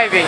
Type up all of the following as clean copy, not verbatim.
পাইবে।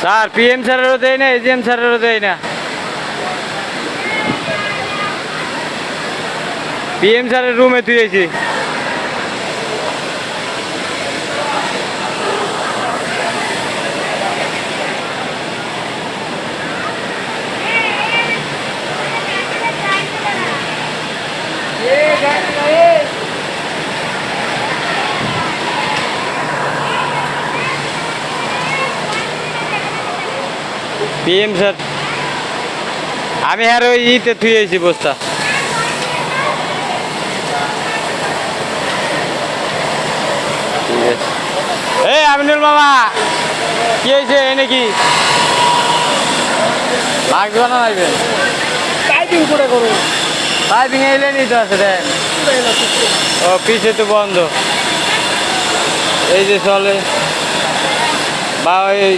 Sir PM স্যারেরও দেয় না, এজিএম স্যারেরও দেয় না। পিএম স্যারের রুমে তুইছি। পিএম স্যার আমি আর ওই ইতে থুয়েছি বস্তা। এই আমিনুল মামা কি হয়েছে নাকি লাগবে না লাগবে টাইপিং করে করো। পাইপিং এলে নি তো আছে দেখ। ও পিছে তো বন্ধ, এই যে চলে বা ওই